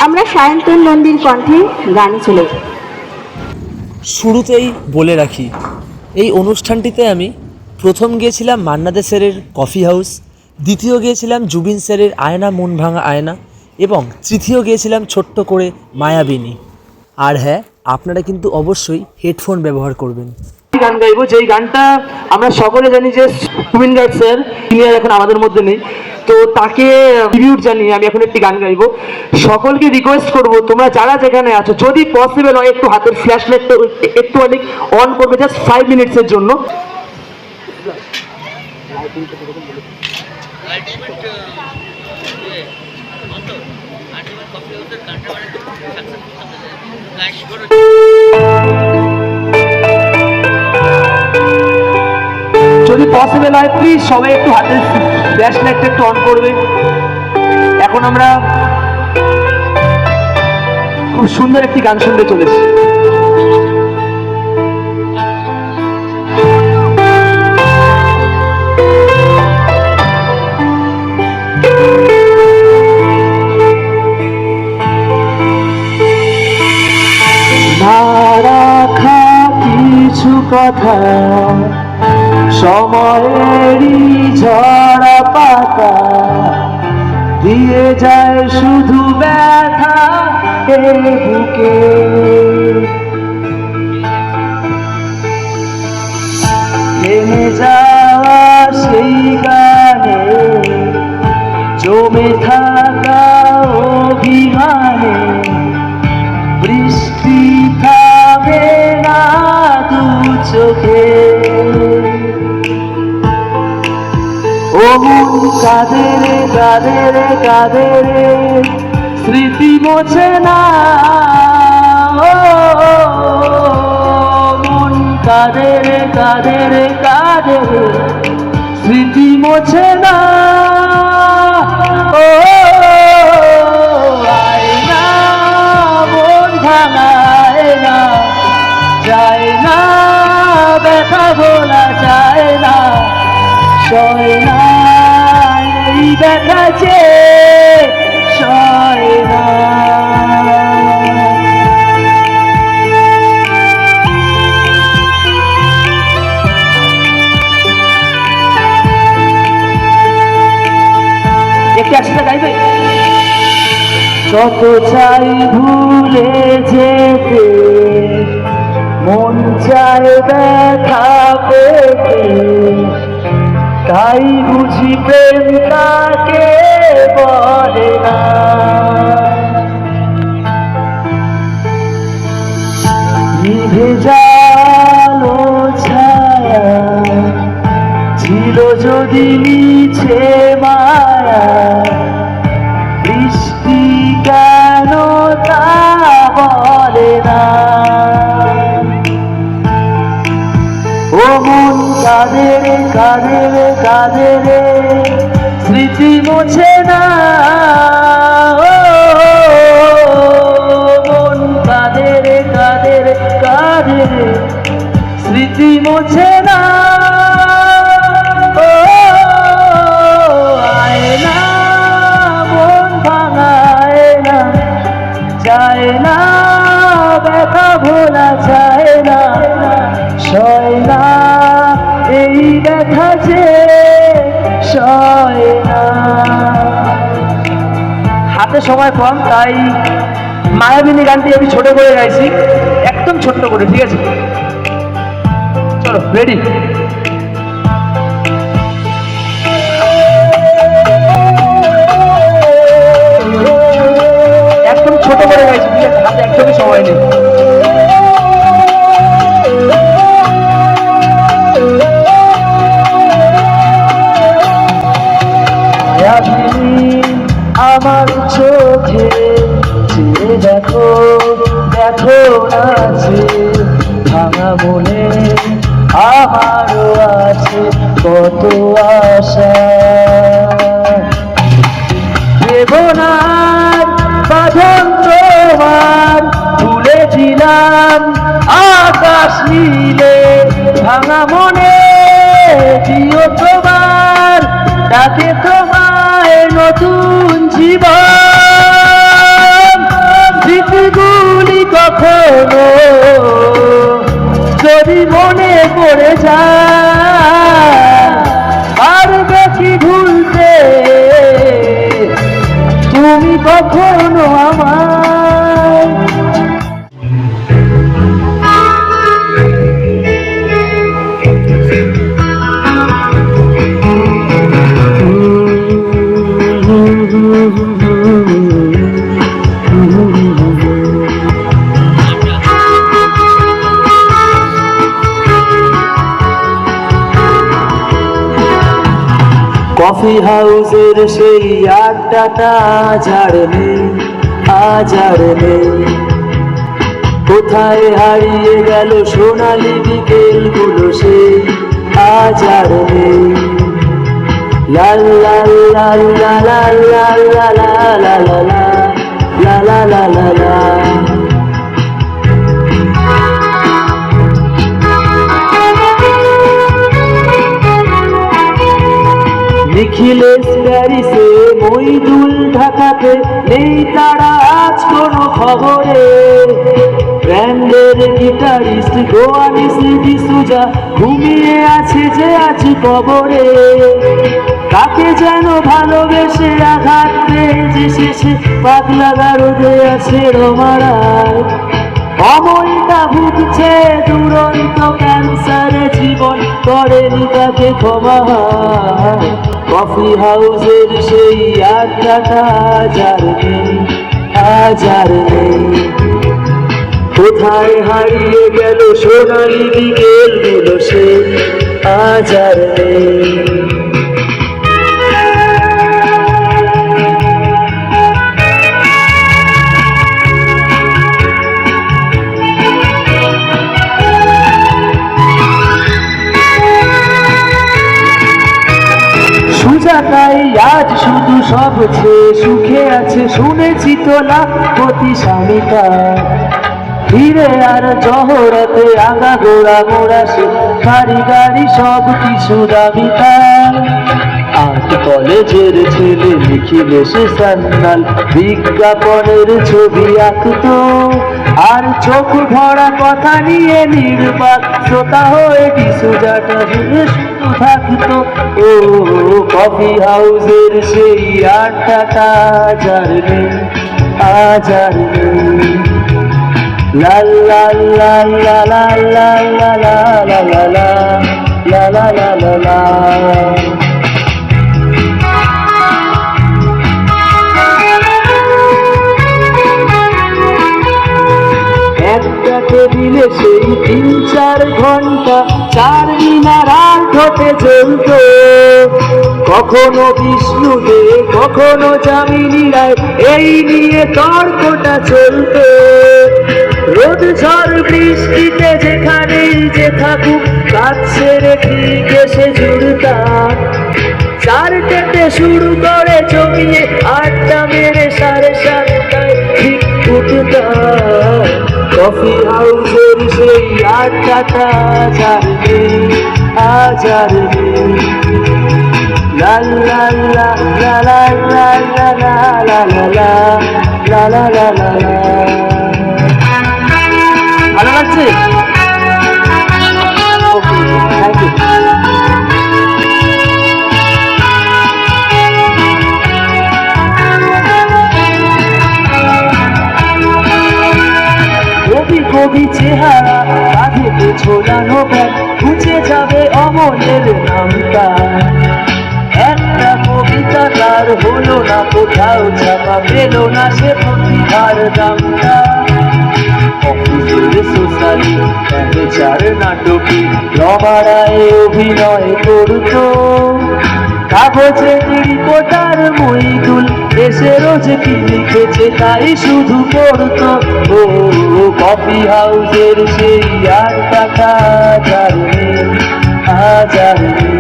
আমরা সায়ন্তন নন্দীর কণ্ঠে গানে চলে। শুরুতেই বলে রাখি, এই অনুষ্ঠানটিতে আমি প্রথম গিয়েছিলাম মান্না দে স্যারের কফি হাউস, দ্বিতীয় গিয়েছিলাম জুবিন স্যারের আয়না মন ভাঙা আয়না এবং তৃতীয় গিয়েছিলাম ছোট্ট করে মায়াবিনী। আর হ্যাঁ, আপনারা কিন্তু অবশ্যই হেডফোন ব্যবহার করবেন। গান গাইবো, যেই গানটা আমরা সকলে জানি যে জুবিন গার্গ স্যার, তিনি আর এখন আমাদের মধ্যে নেই, তো তাকে ট্রিবিউট জানিয়ে আমি এখন একটি গান গাইবো। সকলকে রিকোয়েস্ট করব, তোমরা যারা যেখানে আছো, যদি পসিবল হয় একটু হাতের ফ্ল্যাশ লাইটটা একটু অনেক অন করবে, জাস্ট 5 মিনিটসের জন্য। যদি পসিবল হয় প্লিজ সবাই একটু হাতের ফ্ল্যাশ লাইটটা একটু অন করবে। এখন আমরা খুব সুন্দর একটি গান শুনতে চলেছি। না রাখা কিছু কথা, সময়েরই ঝরা পাতা দিয়ে যায় শুধু ব্যথা এ বুকে। থেমে যাওয়া সেই গানে জমে থাকা অভিমানে বৃষ্টি থামে না দু চোখে। ও মন কাঁদে রে কাঁদে রে কাঁদে রে, স্মৃতি মোছে না। ও মন কাঁদে রে কাঁদে রে কাঁদে রে, স্মৃতি মোছে না। ও আয়না মন ভাঙায় না, যায় না ব্যথা ভোলা যায় না, সয় না এই ব্যথা যে সয় না। একটু একসাথে গাইবে। যত চাই ভুলে যেতে, মন চায় ব্যথা পেতে, তাই বুঝি প্রেম তাকে বলে না। নিভে জালো ছায়া ছিল যদি মিছে মায়া, বৃষ্টি কেন তা বলে না। ও মন কাঁদে রে কাঁদে রে কাঁদে রে, স্মৃতি মোছে না। ও মন কাঁদে রে কাঁদে রে কাঁদে রে, স্মৃতি মোছে না। ও আয়না মন ভাঙায় না, যায় না ব্যথা ভোলা যায় না, সয় না এই ব্যথা যে সয় না। হাতে সময় কম, তাই মায়াবিনী গানটি আমি ছোট করে গাইছি, একদম ছোট্ট করে, ঠিক আছে? চলো রেডি। একদম ছোট করে গাইছি, ঠিক আছে? হাতে একদমই সময় নেই। আমার চোখে চেয়ে দেখো দেখো আছে ভাঙা মনে, আমারও আছে কত আশা। বেদনার বাঁধন তোমার ভুলে দিলাম আকাশ নীলে, ভাঙা মনে দিও তোমার ডাকে তোমায় নতুন জীবন। শোনো আমায়। কফি হাউসের সেই আড্ডাটা আজ আর নেই, আজ আর নেই। কোথায় হারিয়ে গেল সোনালি বিকেলগুলো সেই আজ আর নেই। লা লা লা লা লা লা লা লা লা লা লা লা লা লা লা। নিখিলেশ প্যারিসে, মইদুল ঢাকাতে, নেই তারা আজ কোনো খবরে। ব্র্যান্ডের গিটারিস্ট গোয়ানিস ডিসুজা ঘুমিয়ে আছে যে আজ কবরে। কাকে যেন ভালোবেসে আঘাত পেয়েছে শেষে পাগলা গারদে আছে রমারায়। অমলটা ভুগছে দুরন্ত ক্যান্সারে, জীবন করেনি তাকে ক্ষমা। কফি হাউসের সেই আড্ডাটা আজ আর নেই, আজ আর নেই। কোথায় হারিয়ে গেল সোনালি বিকেলগুলো সেই আজ আর নেই। সুজাতাই আজ শুধু সবচেয়ে সুখে আছে, শুনেছি তো লাখপতি স্বামীটা। ফিরে আর জহরতে আগা গোড়া মোড়া সে গাড়ি গাড়ি সব কিছু দামিতা। আর্ট কলেজের ছেলে নিখিলেশ সান্যাল বিজ্ঞাপনের ছবি আঁকতো, আর চোখ ভরা কথা নিয়ে নির্বাক শ্রোতা হয়ে ডিসুজাটা জুড়ে শুধু থাকতো। ও কফি হাউসের সেই আড্ডাটা আজ আর নেই, আজ আর নেই। লা লা লা লা লা লা লা লা লা লা লা লা লা লা লা। একটা টেবিলে সেই 3-4 ঘন্টা চার মিনার আর্ট হতে চলত। কখনো বিষ্ণুদে, কখনো যামিনী রায়, এই নিয়ে তর্কটা চলত। রোদ ঝড় বৃষ্টিতে যেখানেই যে থাকুক, কাজ সেরে ঠিক এসে জুড়তাম। চারটেতে শুরু করে জমিয়ে আড্ডা মেরে 7:30টায় ঠিক উঠতাম। কফি হাউসের সেই আড্ডাটা আজ আর নেই, আজ আর নেই। লা লা লা লা লা লা লা লা লা লা লা লা লা লা লা। ভালো লাগছে? ওকে, থ্যাংক ইউ। কবি কবি চেহারা, কাঁধেতে ঝোলানো ব্যাগ, খুঁজে যাবে অমলের নামটা। একটা কবিতা তার হলো না কোথাও ছাপা, পেল না সে প্রতিভার দামটা। অফিসের সোশ্যালি চার নাটকে রমারায় অভিনয় করতো। কাগজে রিপোর্টার মইদুল এসে রোজ কি লিখেছে তাই শুধু পড়তো। ও কফি হাউসের সেই আড্ডাটা আজ আর নেই, আজ আর নেই।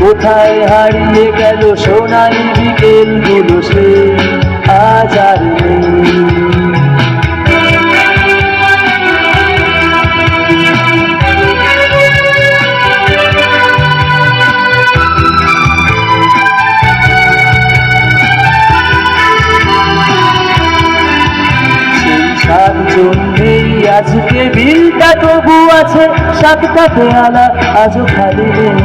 কোথায় হারিয়ে গেল সোনালি বিকেলগুলো সেই আজ আর নেই। নেই আজকে বিলটা তবু আছে, 7টা পেয়ালা আজও খালি নেই।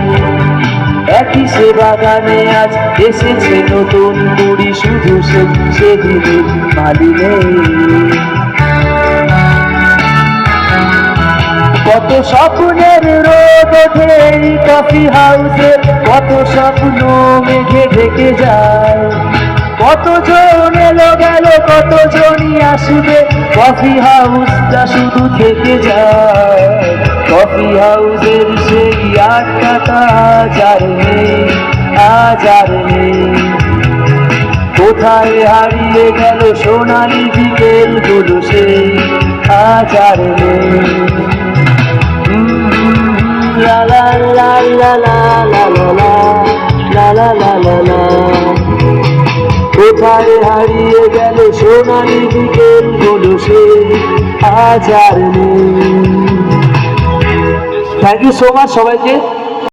একই সে বাগানে আজ এসেছে নতুন কুড়ি, শুধু সেদিনে মালি নেই। কত স্বপ্নের রোদ ওঠে এই কফি হাউসে, কত স্বপ্ন মেঘে ঢেকে যায়। কতজন এলো গেল, কতজনই আসবে, কফি হাউসটা শুধু থেকে যায়। কফি হাউসের সেই আড্ডাটা আজ আর নেই, আজ আর নেই। কোথায় হারিয়ে গেল সোনালি বিকেল গুলো, সেই আজ আর নেই। লা লা লা লা লা লা লা লা লা লা লা লা। কোথায় হারিয়ে গেল সোনালি বিকেল গুলো, সেই আজ আর নেই। থ্যাংক ইউ সো মাচ সবাইকে।